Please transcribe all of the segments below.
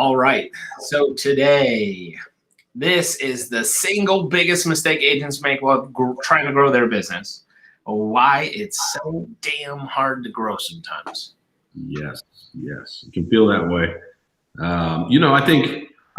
All right. So today, this is the single biggest mistake agents make while trying to grow their business. Why it's so damn hard to grow sometimes. Yes, you can feel that way. I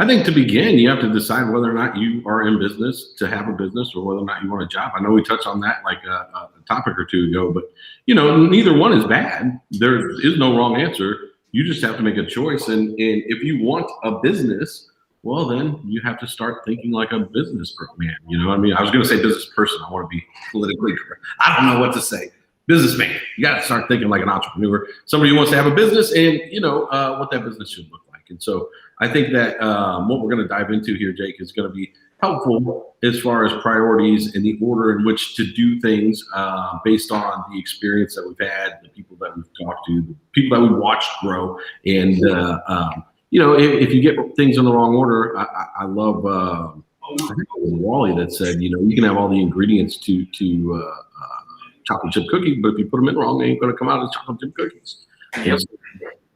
think to begin, you have to decide whether or not you are in business to have a business or whether or not you want a job. I know we touched on that like a topic or two ago, but neither one is bad. There is no wrong answer. You just have to make a choice. And if you want a business, well, then you have to start thinking like a business man. You know what I mean? I was going to say business person. I want to be politically correct. I don't know what to say. Businessman. You got to start thinking like an entrepreneur, somebody who wants to have a business and, what that business should look like. And so I think that what we're going to dive into here, Jake, is going to be helpful as far as priorities and the order in which to do things based on the experience that we've had, the people that we've talked to, the people that we've watched grow. And, if you get things in the wrong order, I love I think it was Wally that said, you can have all the ingredients to chocolate chip cookie, but if you put them in wrong, they ain't going to come out as chocolate chip cookies. Yep.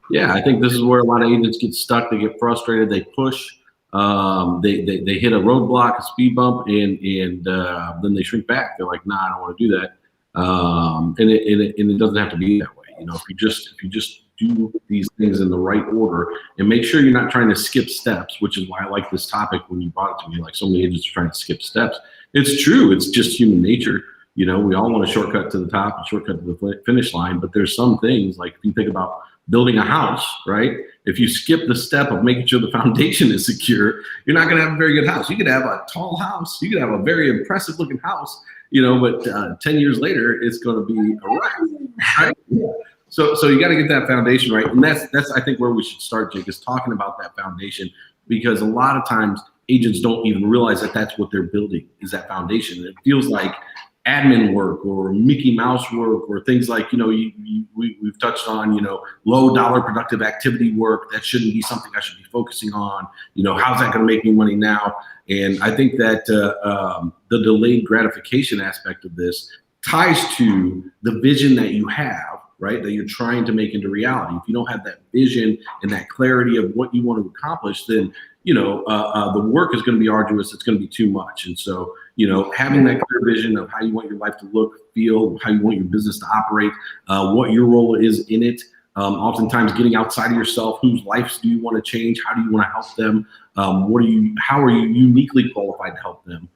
Yeah, I think this is where a lot of agents get stuck. They get frustrated. They push. They hit a roadblock, a speed bump, and then they shrink back. They're like, nah, I don't want to do that. And it doesn't have to be that way. If you just do these things in the right order and make sure you're not trying to skip steps, which is why I like this topic when you brought it to me. Like so many agents are trying to skip steps. It's true. It's just human nature. We all want a shortcut to the top, a shortcut to the finish line. But there's some things, like if you think about building a house, right? If you skip the step of making sure the foundation is secure, you're not going to have a very good house. You could have a tall house. You could have a very impressive looking house, but 10 years later, it's going to be a wreck, right? So you got to get that foundation right. And that's I think where we should start, Jake, is talking about that foundation, because a lot of times agents don't even realize that that's what they're building, is that foundation. And it feels like admin work or Mickey Mouse work or things like, we've touched on, low dollar productive activity work. That shouldn't be something I should be focusing on. How's that going to make me money now? And I think that the delayed gratification aspect of this ties to the vision that you have, right? That you're trying to make into reality. If you don't have that vision and that clarity of what you want to accomplish, then, the work is going to be arduous. It's going to be too much. And so, having that clear vision of how you want your life to look, feel, how you want your business to operate, what your role is in it, oftentimes getting outside of yourself, whose lives do you want to change? How do you want to help them? How are you uniquely qualified to help them?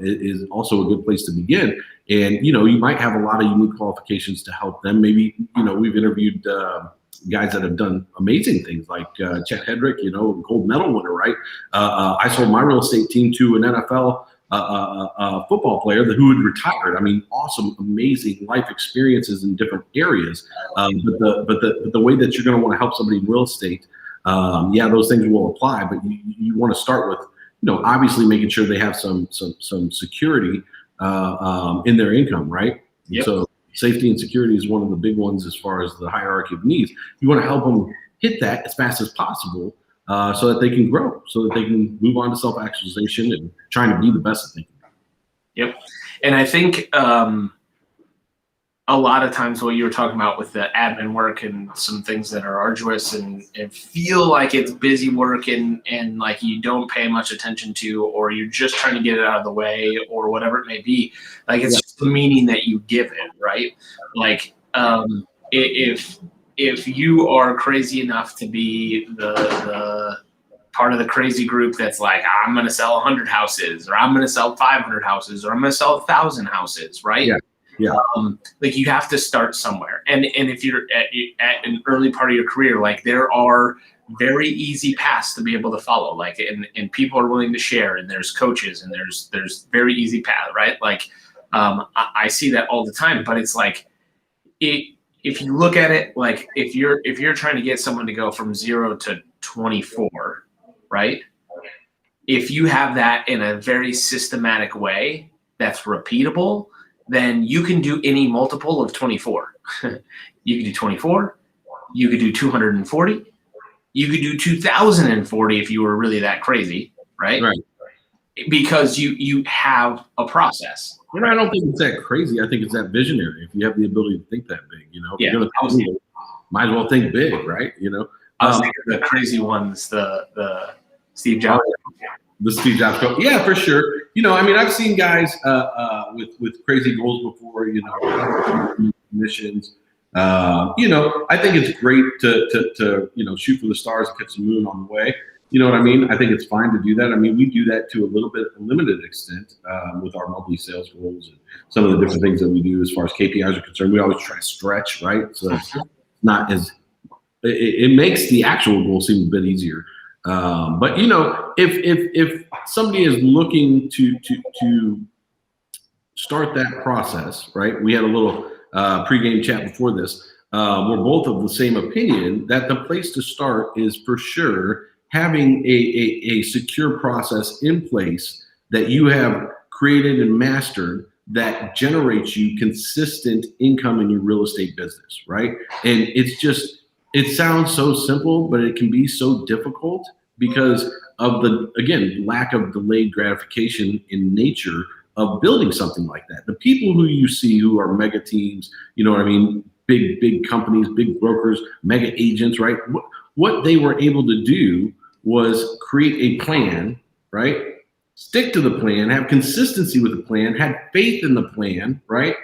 Is also a good place to begin. And, you might have a lot of unique qualifications to help them. Maybe, we've interviewed guys that have done amazing things like Chet Hedrick, gold medal winner, right? I sold my real estate team to an NFL football player who had retired. I mean, awesome, amazing life experiences in different areas. But the way that you're going to want to help somebody in real estate, those things will apply. But you want to start with, obviously making sure they have some security in their income, right? Yep. So safety and security is one of the big ones as far as the hierarchy of needs. You want to help them hit that as fast as possible so that they can grow, so that they can move on to self-actualization and trying to be the best that they can be. Yep. And I think a lot of times what you were talking about with the admin work and some things that are arduous and feel like it's busy work and like you don't pay much attention to, or you're just trying to get it out of the way or whatever it may be, like it's just the meaning that you give it, right? Like if you are crazy enough to be the part of the crazy group that's like, I'm going to sell 100 houses, or I'm going to sell 500 houses, or I'm going to sell 1,000 houses, right? Yeah. Like you have to start somewhere. And if you're at an early part of your career, like there are very easy paths to be able to follow, like, and people are willing to share, and there's coaches, and there's very easy path, right? Like, I see that all the time, but it's like, if you look at it, like if you're trying to get someone to go from 0 to 24, right? If you have that in a very systematic way that's repeatable, then you can do any multiple of 24. You could do 24. You could do 240. You could do 2040 if you were really that crazy, right? Right. Because you have a process. I don't think it's that crazy. I think it's that visionary. If you have the ability to think that big, if Yeah. you're going to might as well think big, right? I was thinking the crazy ones, the Steve Jobs. The Steve Jobs quote. Yeah, for sure. I mean, I've seen guys with crazy goals before, missions. I think it's great to shoot for the stars and catch the moon on the way. You know what I mean? I think it's fine to do that. I mean, we do that to a limited extent with our monthly sales goals and some of the different things that we do as far as KPIs are concerned. We always try to stretch, right? So it's not as it makes the actual goal seem a bit easier. But if somebody is looking to start that process, right? We had a little pregame chat before this. We're both of the same opinion that the place to start is for sure having a secure process in place that you have created and mastered that generates you consistent income in your real estate business, right? And it sounds so simple, but it can be so difficult because of the, again, lack of delayed gratification in nature of building something like that. The people who you see who are mega teams, you know what I mean? Big companies, big brokers, mega agents, right? What they were able to do was create a plan, right? Stick to the plan, have consistency with the plan, had faith in the plan, right?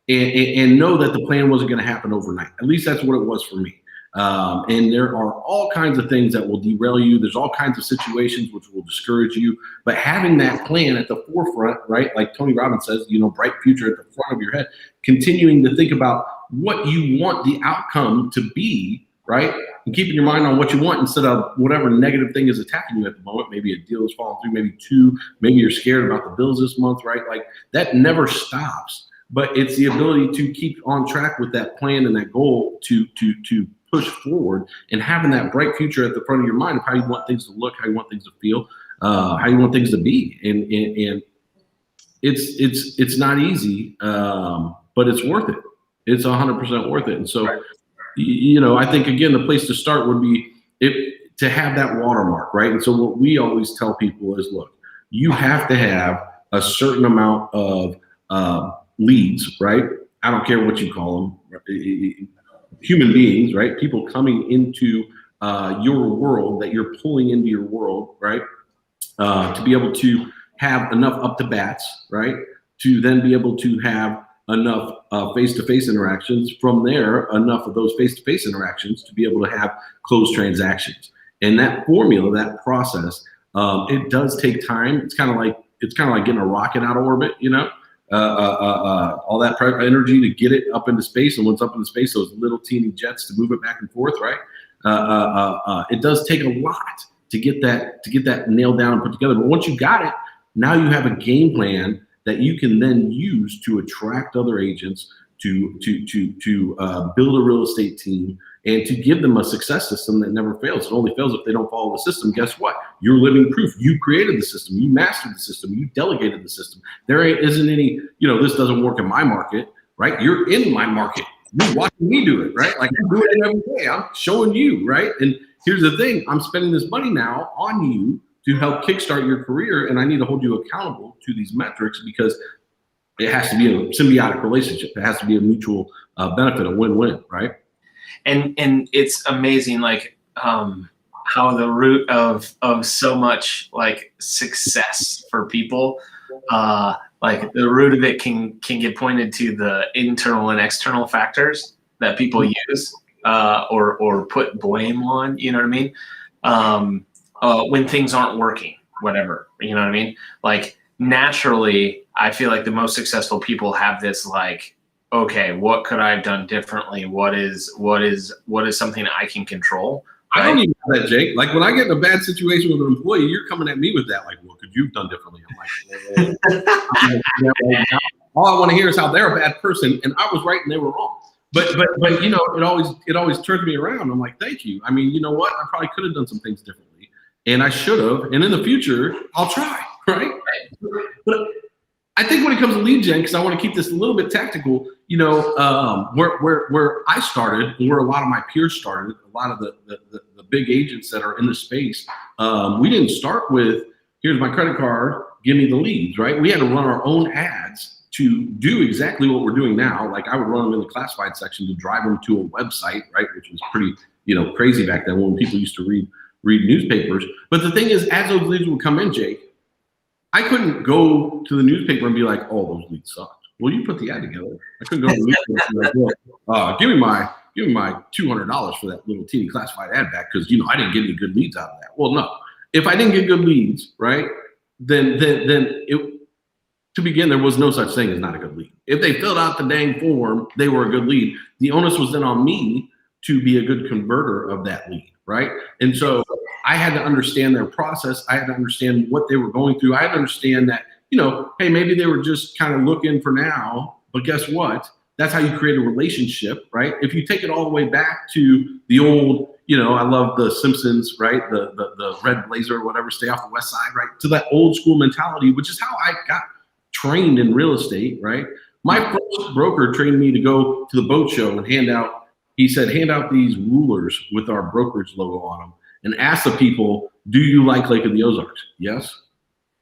And know that the plan wasn't going to happen overnight. At least that's what it was for me. And there are all kinds of things that will derail you. There's all kinds of situations which will discourage you. But having that plan at the forefront, right? Like Tony Robbins says, bright future at the front of your head, continuing to think about what you want the outcome to be, right? And keeping your mind on what you want instead of whatever negative thing is attacking you at the moment. Maybe a deal is falling through, maybe you're scared about the bills this month, right? Like that never stops. But it's the ability to keep on track with that plan and that goal to push forward and having that bright future at the front of your mind of how you want things to look, how you want things to feel, how you want things to be. And it's not easy, but it's worth it. It's 100% worth it. And so, right. I think, again, the place to start would be to have that watermark, right? And so what we always tell people is, look, you have to have a certain amount of leads, right? I don't care what you call them, human beings, right? People coming into your world that you're pulling into your world, right? To be able to have enough up to bats, right? To then be able to have enough face-to-face interactions. From there, enough of those face-to-face interactions to be able to have closed transactions. And that formula, that process, it does take time. It's kind of like getting a rocket out of orbit, all that energy to get it up into space, and once up into space, those little teeny jets to move it back and forth, right? It does take a lot to get that nailed down and put together. But once you got it, now you have a game plan that you can then use to attract other agents, to build a real estate team, and to give them a success system that never fails. It only fails if they don't follow the system. Guess what? You're living proof. You created the system. You mastered the system. You delegated the system. There isn't any, this doesn't work in my market, right? You're in my market. You're watching me do it, right? Like I'm doing it every day. I'm showing you, right? And here's the thing. I'm spending this money now on you to help kickstart your career, and I need to hold you accountable to these metrics because it has to be a symbiotic relationship. It has to be a mutual benefit, a win-win, right? And it's amazing, like how the root of so much like success for people, like the root of it can get pointed to the internal and external factors that people use or put blame on. You know what I mean? When things aren't working, whatever. You know what I mean? Like naturally, I feel like the most successful people have this like, okay, what could I have done differently? What is something I can control? Right? I don't even know that, Jake. Like when I get in a bad situation with an employee, you're coming at me with that. Like, what could you have done differently? I'm like, all I want to hear is how they're a bad person, and I was right and they were wrong. But it always turns me around. I'm like, thank you. I mean, you know what? I probably could have done some things differently, and I should have. And in the future, I'll try. Right? But I think when it comes to lead gen, because I want to keep this a little bit tactical, where I started, and where a lot of my peers started, a lot of the big agents that are in the space, we didn't start with, here's my credit card, give me the leads, right? We had to run our own ads to do exactly what we're doing now. Like I would run them in the classified section to drive them to a website, right? Which was crazy back then when people used to read newspapers. But the thing is, as those leads would come in, Jake, I couldn't go to the newspaper and be like, "Oh, those leads sucked." Well, you put the ad together. I couldn't go to the newspaper and be like, "Well, give me my $200 for that little teeny classified ad back because I didn't get any good leads out of that." Well, no. If I didn't get good leads, right, then to begin, there was no such thing as not a good lead. If they filled out the dang form, they were a good lead. The onus was then on me to be a good converter of that lead, right? And so I had to understand their process. I had to understand what they were going through. I had to understand that, hey, maybe they were just kind of looking for now, but guess what? That's how you create a relationship, right? If you take it all the way back to the old, I love the Simpsons, right? The red blazer or whatever, stay off the west side, right? To that old school mentality, which is how I got trained in real estate, right? My first broker trained me to go to the boat show and hand out these rulers with our brokerage logo on them and ask the people, do you like Lake of the Ozarks? Yes.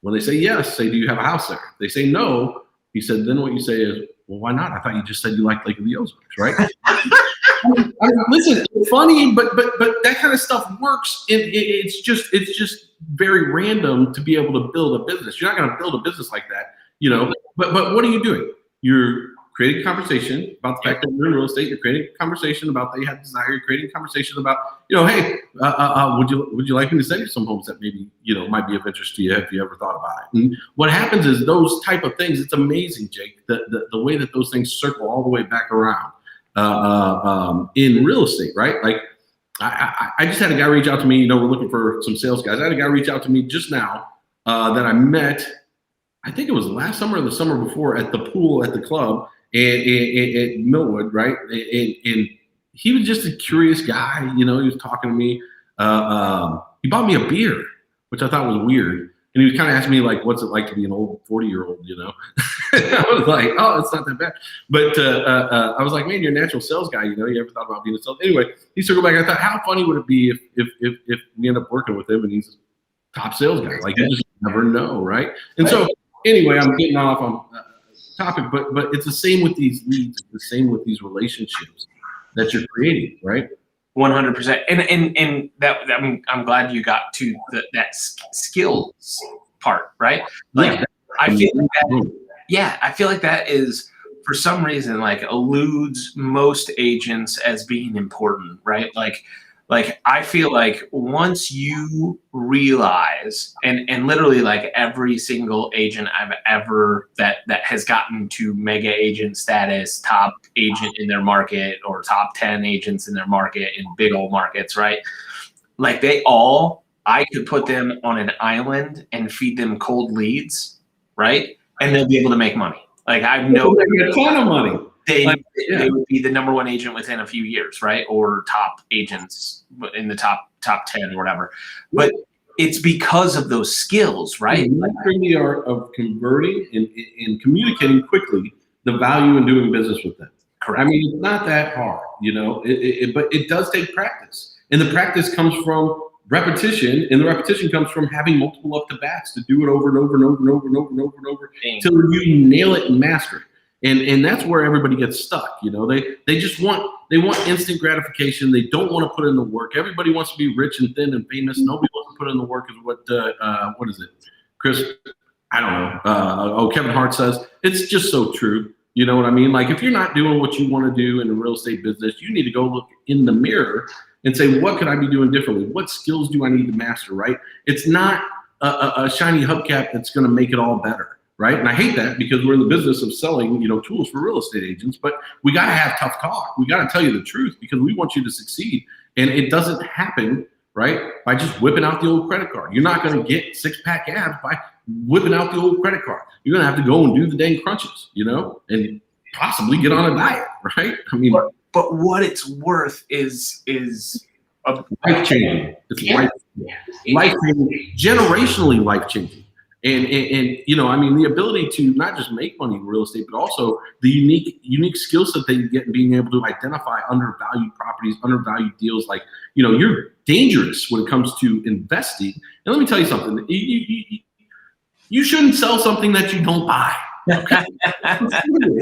When they say yes, say, do you have a house there? If they say no, he said, then what you say is, well, why not? I thought you just said you liked Lake of the Ozarks, right? Listen, it's funny, but that kind of stuff works. It's just very random to be able to build a business. You're not going to build a business like that, But what are you doing? You're creating a conversation about the fact that you're in real estate. You're creating a conversation about that you have desire. You're creating a conversation about, hey, would you like me to send you some homes that maybe might be of interest to you if you ever thought about it? And what happens is those type of things. It's amazing, Jake, the way that those things circle all the way back around in real estate, right? Like I just had a guy reach out to me. We're looking for some sales guys. I had a guy reach out to me just now that I met. I think it was last summer or the summer before at the pool at the club at Millwood, right? And he was just a curious guy. He was talking to me. He bought me a beer, which I thought was weird. And he was kind of asking me, like, what's it like to be an old 40-year-old, I was like, oh, it's not that bad. But I was like, man, you're a natural sales guy. You ever thought about being a sales? Anyway, he circled back. I thought, how funny would it be if we end up working with him and he's a top sales guy? Like, you just never know, right? And so anyway, I'm getting off on topic, but it's the same with these leads. It's the same with these relationships that you're creating, right? 100%. And that I'm glad you got to that skills part, right? Like, yeah. I feel like that is, for some reason, like, eludes most agents as being important, right? Like I feel like once you realize, and literally, like, every single agent I've ever that has gotten to mega agent status, top agent in their market, or top 10 agents in their market in big old markets, right? Like, I could put them on an island and feed them cold leads, right? And they'll be able to make money. Like, I know a ton of money. They would be the number one agent within a few years, right? Or top agents in the top 10 or whatever. But it's because of those skills, right? Mastering the art of converting and communicating quickly the value in doing business with them. Correct. I mean, it's not that hard, but it does take practice. And the practice comes from repetition, and the repetition comes from having multiple up to bats to do it over and over and over and over and over and over and over until you nail it and master it. And that's where everybody gets stuck. They just want instant gratification. They don't want to put in the work. Everybody wants to be rich and thin and famous. Nobody wants to put in the work. Is what is it, Chris? I don't know. Kevin Hart says. It's just so true. You know what I mean? Like, if you're not doing what you want to do in the real estate business, you need to go look in the mirror and say, what could I be doing differently? What skills do I need to master? Right? It's not a shiny hubcap that's going to make it all better. Right. And I hate that, because we're in the business of selling, tools for real estate agents, but we got to have tough talk. We got to tell you the truth, because we want you to succeed. And it doesn't happen, right, by just whipping out the old credit card. You're not going to get six-pack abs by whipping out the old credit card. You're going to have to go and do the dang crunches, and possibly get on a diet. Right. I mean, but what it's worth is life-changing. It's life-changing, generationally life-changing. And I mean, the ability to not just make money in real estate, but also the unique skill set that you get in being able to identify undervalued properties, undervalued deals. Like, you're dangerous when it comes to investing. And let me tell you something. You shouldn't sell something that you don't buy. Okay?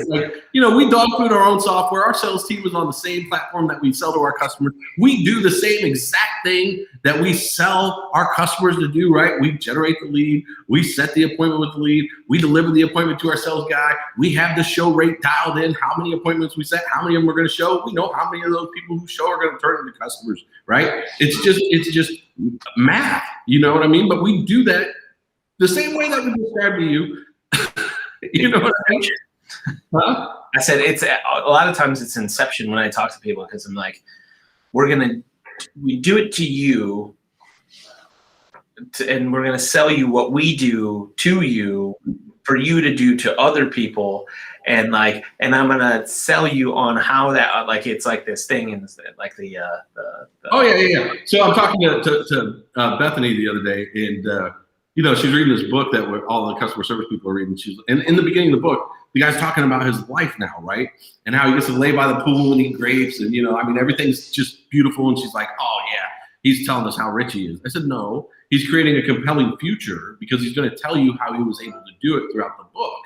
Like, we dog food our own software. Our sales team is on the same platform that we sell to our customers. We do the same exact thing that we sell our customers to do, right? We generate the lead. We set the appointment with the lead. We deliver the appointment to our sales guy. We have the show rate dialed in, how many appointments we set, how many of them we're going to show. We know how many of those people who show are going to turn into customers, right? It's just math, you know what I mean? But we do that the same way that we described to you. You know what I mean? Huh? I said it's a lot of times it's inception when I talk to people, because I'm like, we do it to you, and we're gonna sell you what we do to you for you to do to other people, and I'm gonna sell you on how that it's like this thing, and like the oh yeah. So I'm talking to Bethany the other day, and she's reading this book that all the customer service people are reading. And in the beginning of the book, the guy's talking about his life now, right? And how he gets to lay by the pool and eat grapes, and everything's just beautiful. And she's like, "Oh yeah, he's telling us how rich he is." I said, "No, he's creating a compelling future because he's going to tell you how he was able to do it throughout the book."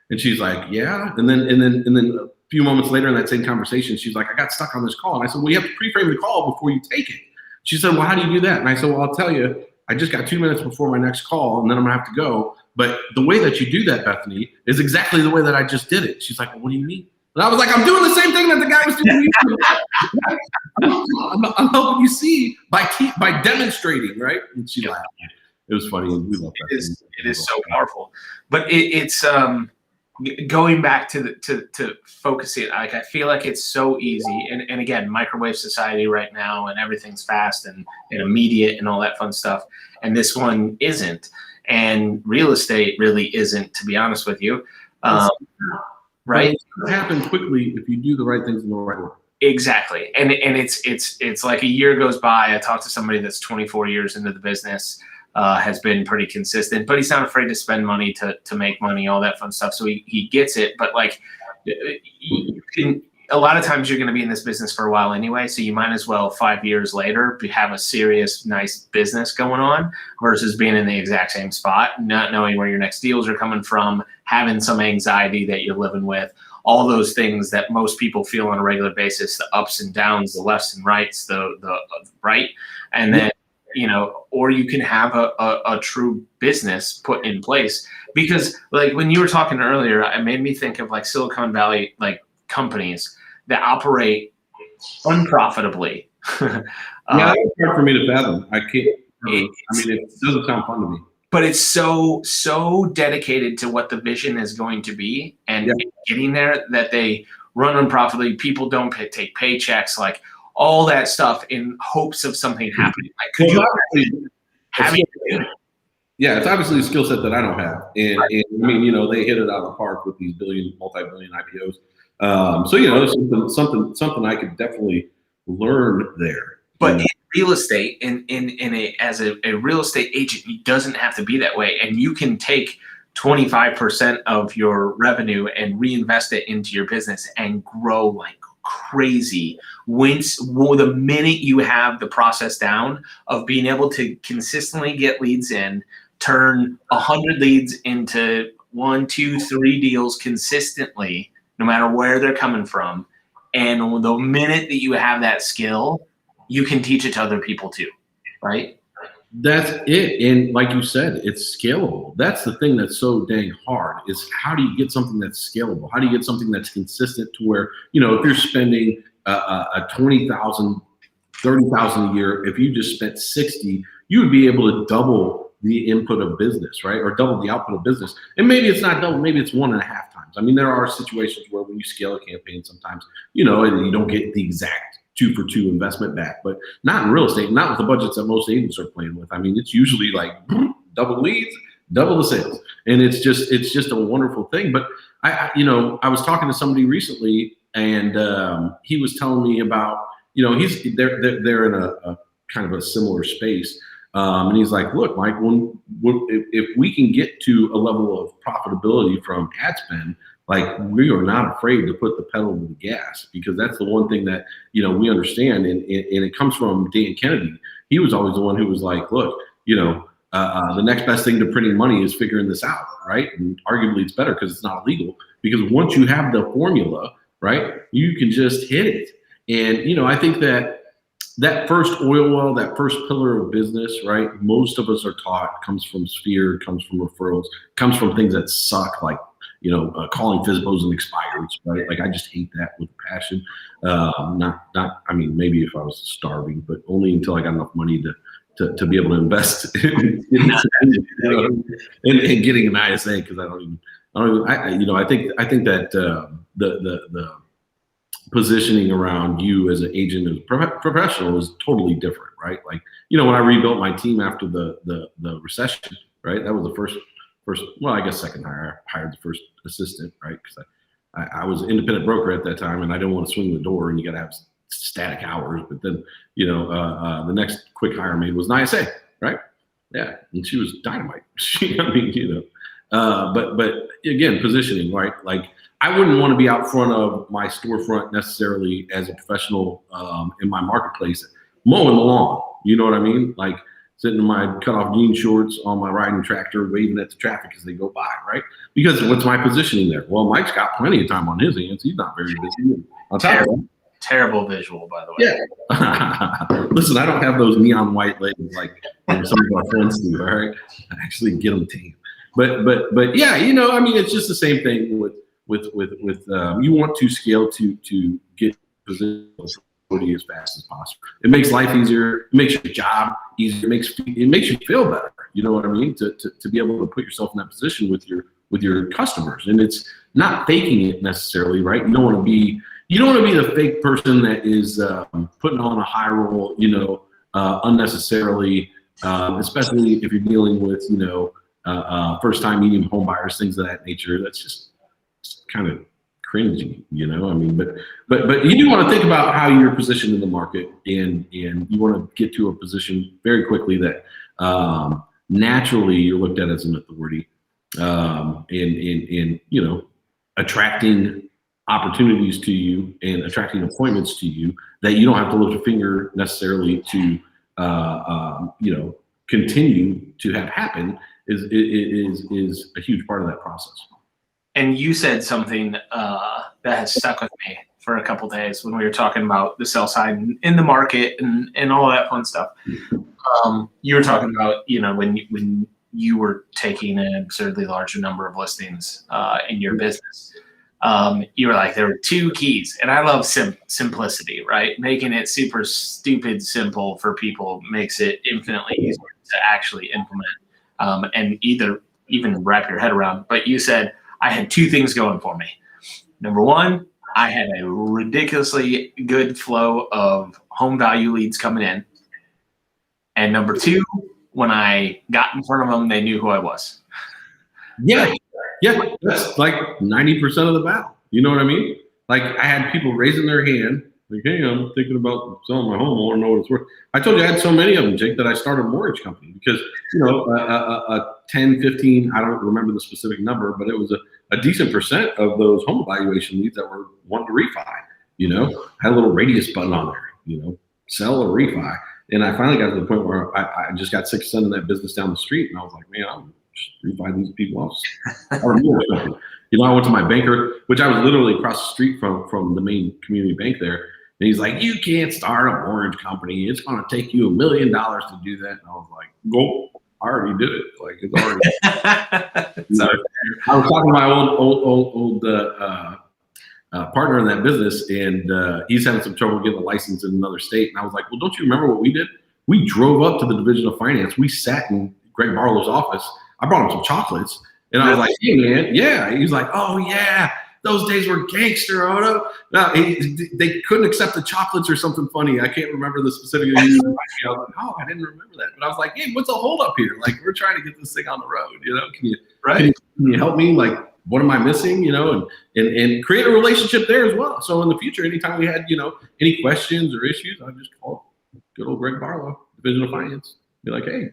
And she's like, "Yeah." And then a few moments later in that same conversation, she's like, "I got stuck on this call." And I said, "Well, you have to pre-frame the call before you take it." She said, "Well, how do you do that?" And I said, "Well, I'll tell you. I just got 2 minutes before my next call, and then I'm gonna have to go. But the way that you do that, Bethany, is exactly the way that I just did it." She's like, "Well, what do you mean?" And I was like, "I'm doing the same thing that the guy was doing." I'm helping you see by demonstrating, right? And she laughed. It was funny, and we love that. It is so powerful, but it's going back to focusing. Like, I feel like it's so easy, and again, microwave society right now, and everything's fast and immediate and all that fun stuff. And this one isn't, and real estate really isn't, to be honest with you. Right? It can happen quickly if you do the right things in the right way. Exactly, and it's like a year goes by. I talked to somebody that's 24 years into the business. Has been pretty consistent, but he's not afraid to spend money to make money, all that fun stuff. So he gets it. But a lot of times you're going to be in this business for a while anyway, so you might as well 5 years later have a serious, nice business going on versus being in the exact same spot, not knowing where your next deals are coming from, having some anxiety that you're living with, all those things that most people feel on a regular basis, the ups and downs, the lefts and rights, the right, and then or you can have a true business put in place. Because when you were talking earlier, it made me think of Silicon Valley companies that operate unprofitably. Yeah, that's hard for me to fathom. I can't. It doesn't sound fun to me. But it's so dedicated to what the vision is going to be and getting there that they run unprofitably. People don't take paychecks, all that stuff in hopes of something happening. Could you have it? Yeah, it's obviously a skill set that I don't have, and they hit it out of the park with these multi-billion IPOs. So something I could definitely learn there. But in real estate, as a real estate agent, it doesn't have to be that way, and you can take 25% of your revenue and reinvest it into your business and grow like crazy. The minute you have the process down of being able to consistently get leads in, turn 100 leads into 1, 2, 3 deals consistently, no matter where they're coming from, and the minute that you have that skill, you can teach it to other people too, right? That's it. And like you said, it's scalable. That's the thing that's so dang hard, is how do you get something that's scalable? How do you get something that's consistent to where, if you're spending a $20,000, $30,000 a year, if you just spent 60, you would be able to double the input of business, right? Or double the output of business. And maybe it's not double, maybe it's 1.5 times. There are situations where when you scale a campaign, sometimes, you don't get the exact 2-for-2 investment back, but not in real estate, not with the budgets that most agents are playing with. It's usually double leads, double the sales. And it's just a wonderful thing. But I was talking to somebody recently, and he was telling me about, they're in a kind of a similar space. And he's like, "Look, Mike, if we can get to a level of profitability from ad spend, we are not afraid to put the pedal to the gas, because that's the one thing that, we understand." And it comes from Dan Kennedy. He was always the one who was like, "Look, The next best thing to printing money is figuring this out, right? And arguably it's better because it's not illegal, because once you have the formula, right, you can just hit it. And, I think that first oil well, that first pillar of business, right, most of us are taught comes from Sphere, comes from referrals, comes from things that suck, like, calling FSBOs and expires, right? Like, I just hate that with passion. I mean, maybe if I was starving, but only until I got enough money to be able to invest in and getting an ISA, because I think that the positioning around you as an agent, as a professional, is totally different, right? Like, when I rebuilt my team after the recession, right? That was the first, well, I guess second hire. I hired the first assistant, right? Because I was an independent broker at that time, and I didn't want to swing the door, and you got to have static hours. But then, the next quick hire I made was an ISA, right? Yeah, and she was dynamite. But again, positioning, right? Like, I wouldn't want to be out front of my storefront necessarily as a professional in my marketplace mowing the lawn. You know what I mean? Like, sitting in my cutoff jean shorts on my riding tractor, waving at the traffic as they go by, right? Because what's my positioning there? Well, Mike's got plenty of time on his hands. He's not very busy. Terrible visual, by the way. Yeah. Listen, I don't have those neon white legs like some of our friends do. All right, I actually get them tame. But yeah, I mean, it's just the same thing with you want to scale to get position as fast as possible. It makes life easier. It makes your job easier. It makes you feel better. You know what I mean? To be able to put yourself in that position with your customers, and it's not faking it necessarily, right? You don't want to be the fake person that is putting on a high roll, unnecessarily, especially if you're dealing with first-time medium home buyers, things of that nature. That's just kind of cringy, I mean, but you do want to think about how you're positioned in the market, and you want to get to a position very quickly that naturally you're looked at as an authority, and attracting opportunities to you and attracting appointments to you that you don't have to lift a finger necessarily to continue to have happen is a huge part of that process. And you said something that has stuck with me for a couple of days when we were talking about the sell side in the market and all that fun stuff. You were talking about, when you were taking an absurdly large number of listings in your business. You were like, there were two keys, and I love simplicity, right? Making it super stupid simple for people makes it infinitely easier to actually implement and even wrap your head around. But you said, I had two things going for me. Number one, I had a ridiculously good flow of home value leads coming in. And number two, when I got in front of them, they knew who I was. Yeah, that's like 90% of the battle. You know what I mean? Like, I had people raising their hand, like, hey, I'm thinking about selling my home. I want to know what it's worth. I told you I had so many of them, Jake, that I started a mortgage company because, a 10, 15, I don't remember the specific number, but it was a decent percent of those home evaluation leads that were wanting to refi, had a little radius button on there, sell or refi. And I finally got to the point where I just got sick of sending that business down the street. And I was like, man, I'm just refi these people off. I went to my banker, which I was literally across the street from the main community bank there. And he's like, you can't start a mortgage company. It's going to take you $1 million to do that. And I was like, go. I already did it. Like, it's already. I was talking to my old partner in that business, and he's having some trouble getting a license in another state. And I was like, well, don't you remember what we did? We drove up to the Division of Finance. We sat in Greg Barlow's office. I brought him some chocolates, and I was like, hey, man, yeah. He's like, oh, yeah. Those days were gangster, Odo. No, they couldn't accept the chocolates or something funny. I can't remember the specific. I was like, oh, I didn't remember that. But I was like, hey, what's the hold up here? Like, we're trying to get this thing on the road. Can you help me? Like, what am I missing? And create a relationship there as well. So in the future, anytime we had, any questions or issues, I just call good old Greg Barlow, Division of Finance. Be like, hey,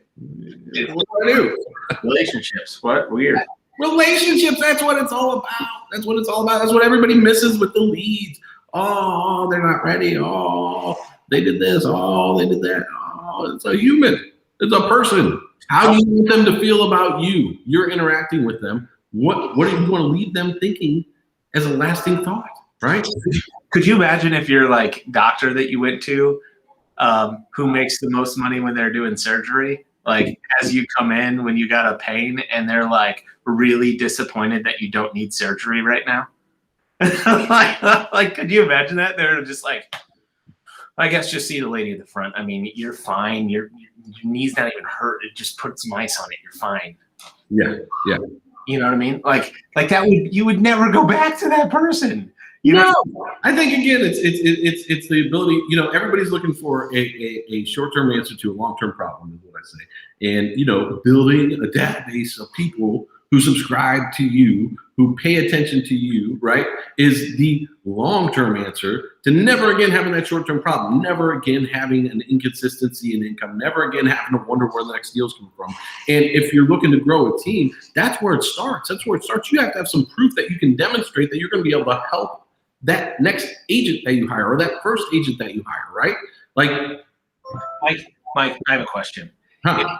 what do I do? Relationships. What? Weird. Relationships, that's what it's all about. That's what it's all about. That's what everybody misses with the leads. Oh, they're not ready. Oh, they did this. Oh, they did that. Oh, it's a human. It's a person. How do you want them to feel about you? You're interacting with them. What do you want to leave them thinking as a lasting thought, right? Could you imagine if your like doctor that you went to, who makes the most money when they're doing surgery, like as you come in when you got a pain and they're like really disappointed that you don't need surgery right now? like, could you imagine that? They're just like, I guess just see the lady at the front. I mean, you're fine. Your knee's not even hurt. It just put some ice on it. You're fine. Yeah. You know what I mean? Like that you would never go back to that person. You know? I think again, it's the ability. Everybody's looking for a short-term answer to a long-term problem, is what I say. And building a database of people who subscribe to you, who pay attention to you, right, is the long-term answer to never again having that short-term problem, never again having an inconsistency in income, never again having to wonder where the next deal's coming from. And if you're looking to grow a team, that's where it starts. You have to have some proof that you can demonstrate that you're going to be able to help that next agent that you hire or that first agent that you hire, right? Mike, I have a question. Huh.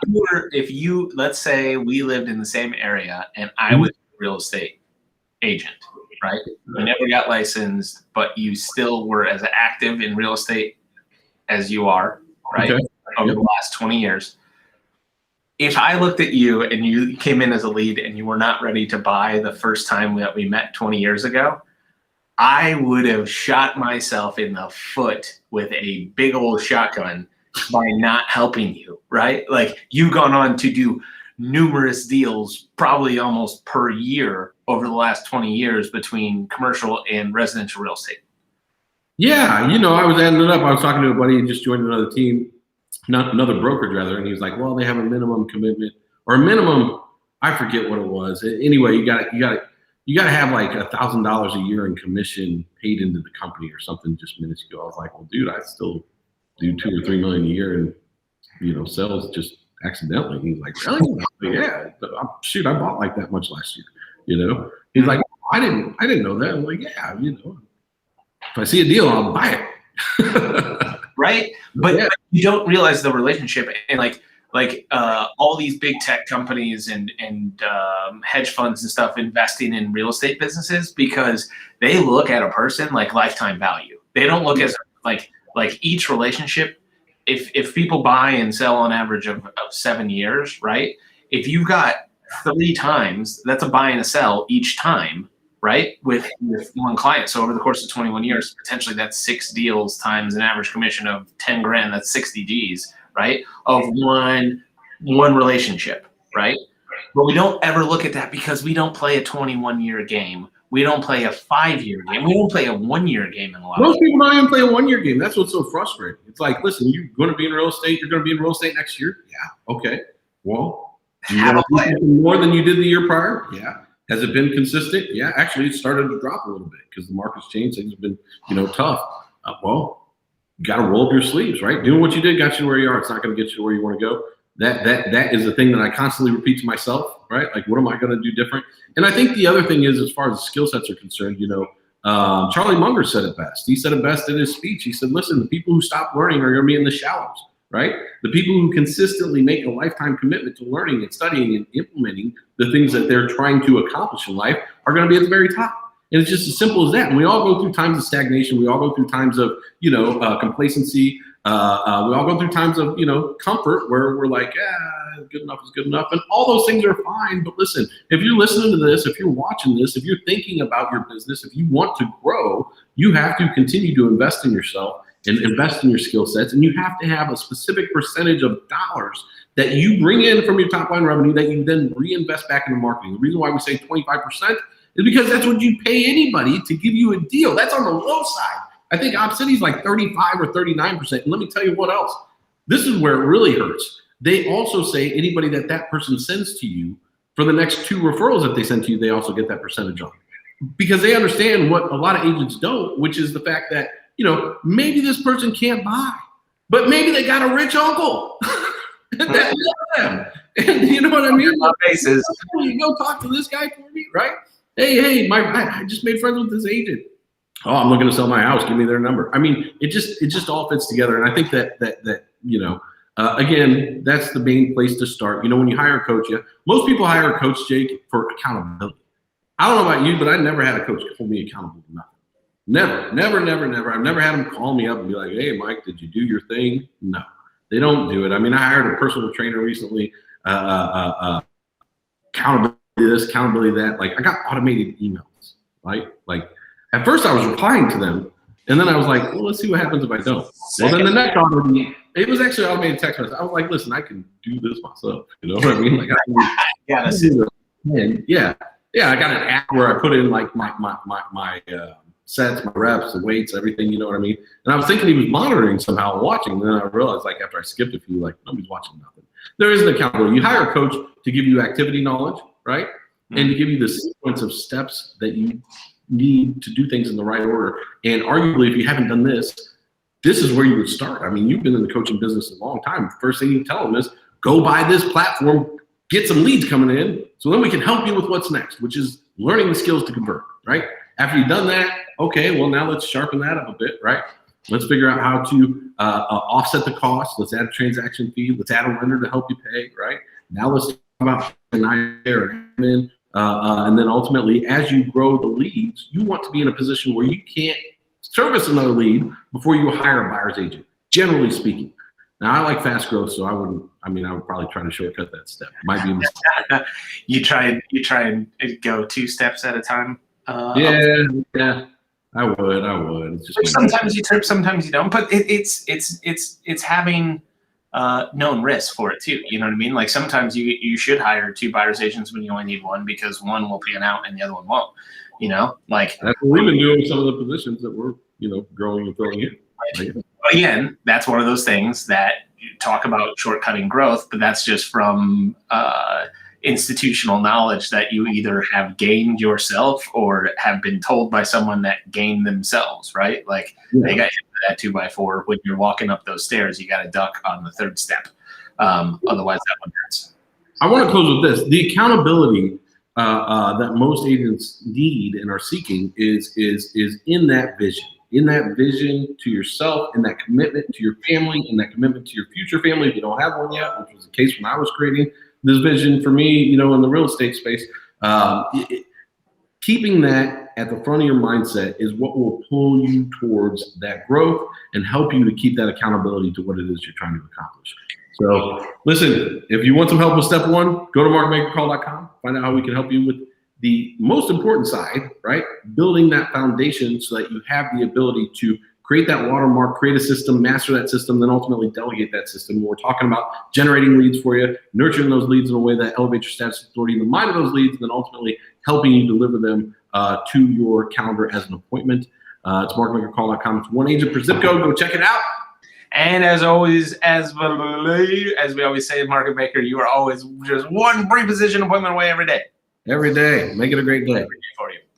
If you, let's say we lived in the same area and I was a real estate agent, right? You never got licensed, but you still were as active in real estate as you are, right? Okay. Over the last 20 years. If I looked at you and you came in as a lead and you were not ready to buy the first time that we met 20 years ago, I would have shot myself in the foot with a big old shotgun by not helping you, right? Like you've gone on to do numerous deals, probably almost per year over the last 20 years between commercial and residential real estate. Yeah, I was adding it up. I was talking to a buddy who just joined another team, not another brokerage rather, and he was like, "Well, they have a minimum commitment or a minimum. I forget what it was. Anyway, you got to have like $1,000 a year in commission paid into the company or something just minutes ago." I was like, "Well, dude, I still do $2 or $3 million a year in sales just accidentally." He's like, "Really?" Yeah. Shoot, I bought like that much last year. He's like, I didn't know that. I'm like, yeah, if I see a deal, I'll buy it. Right. But you don't realize the relationship and like all these big tech companies and hedge funds and stuff investing in real estate businesses because they look at a person like lifetime value. They don't look at like each relationship. If people buy and sell on average of 7 years, right? If you've got 3 times, that's a buy and a sell each time, right? With one client. So over the course of 21 years, potentially that's 6 deals times an average commission of 10 grand. That's 60 G's, right? Of one relationship, right? But we don't ever look at that because we don't play a 21-year game. We don't play a 5-year game. We don't play a 1-year game in a lot of Most people don't even play a 1-year game. That's what's so frustrating. It's like, listen, you're going to be in real estate. You're going to be in real estate next year. Yeah. Okay. Well, do you want to do something more than you did the year prior? Yeah. Has it been consistent? Yeah. Actually, it started to drop a little bit because the market's changed. Things have been, tough. Well, you got to roll up your sleeves, right? Doing what you did got you where you are. It's not going to get you to where you want to go. That is the thing that I constantly repeat to myself, right? Like, what am I going to do different? And I think the other thing is, as far as skill sets are concerned, Charlie Munger said it best. He said it best in his speech. He said, listen, the people who stop learning are going to be in the shallows, right? The people who consistently make a lifetime commitment to learning and studying and implementing the things that they're trying to accomplish in life are going to be at the very top. And it's just as simple as that. And we all go through times of stagnation. We all go through times of, complacency. We all go through times of, comfort where we're like, good enough is good enough. And all those things are fine. But listen, if you're listening to this, if you're watching this, if you're thinking about your business, if you want to grow, you have to continue to invest in yourself and invest in your skill sets. And you have to have a specific percentage of dollars that you bring in from your top line revenue that you then reinvest back into marketing. The reason why we say 25% is because that's what you pay anybody to give you a deal. That's on the low side. I think OpCity's like 35 or 39%. And let me tell you what else. This is where it really hurts. They also say anybody that person sends to you, for the next 2 referrals that they send to you, they also get that percentage on. Because they understand what a lot of agents don't, which is the fact that, maybe this person can't buy, but maybe they got a rich uncle. that loves them. And you know what I mean? You go talk to this guy for me, right? Hey, I just made friends with this agent. Oh, I'm looking to sell my house. Give me their number. I mean, it just all fits together. And I think that Again, that's the main place to start. When you hire a coach, most people hire a coach, Jake, for accountability. I don't know about you, but I never had a coach hold me accountable to nothing. Never. I've never had them call me up and be like, hey, Mike, did you do your thing? No, they don't do it. I mean, I hired a personal trainer recently, accountability this, accountability that. Like, I got automated emails, right? Like, at first I was replying to them, and then I was like, well, let's see what happens if I don't. Well, then the next automated, it was actually automated text message. I was like, listen, I can do this myself. You know what I mean? Like, I got an app where I put in like my sets, my reps, the weights, everything. You know what I mean? And I was thinking he was monitoring somehow and watching. And then I realized, like, after I skipped a few, like, nobody's watching nothing. There is an accountability. You hire a coach to give you activity knowledge, right? And to give you the sequence of steps that you need to do things in the right order. And arguably, if you haven't done this is where you would start. I mean, you've been in the coaching business a long time. First thing you tell them is go buy this platform, get some leads coming in, so then we can help you with what's next, which is learning the skills to convert, right? After you've done that, okay, well, now let's sharpen that up a bit, right? Let's figure out how to offset the cost. Let's add a transaction fee. Let's add a lender to help you pay, right? Now let's talk about an admin. And then ultimately, as you grow the leads, you want to be in a position where you can't service another lead before you hire a buyer's agent, generally speaking. Now, I like fast growth, so I would probably try to shortcut that step. Might be a mistake. You try and go 2 steps at a time. Yeah, I would. It's just sometimes you trip, sometimes you don't. But it's having known risk for it too. You know what I mean? Like, sometimes you should hire 2 buyer's agents when you only need 1, because one will pan out and the other one won't. Like, that's what we've been doing with some of the positions that we're growing and filling in. Again, that's one of those things that you talk about shortcutting growth, but that's just from institutional knowledge that you either have gained yourself or have been told by someone that gained themselves, right? Like, they got hit with that 2x4. When you're walking up those stairs, you got to duck on the 3rd step. Otherwise, that one hurts. I want to close with this. The accountability that most agents need and are seeking is in that vision. In that vision to yourself, in that commitment to your family, in that commitment to your future family if you don't have one yet, which was the case when I was creating this vision for me, in the real estate space. Keeping that at the front of your mindset is what will pull you towards that growth and help you to keep that accountability to what it is you're trying to accomplish. So listen, if you want some help with step 1, go to markmakercall.com, find out how we can help you with the most important side, right? Building that foundation so that you have the ability to create that watermark, create a system, master that system, then ultimately delegate that system. We're talking about generating leads for you, nurturing those leads in a way that elevates your status authority in the mind of those leads, and then ultimately helping you deliver them to your calendar as an appointment. It's markmakercall.com. It's 1 agent per zip code. Go check it out. And as always, as we always say at Market Maker, you are always just 1 pre-position appointment away every day. Every day. Make it a great day. For you.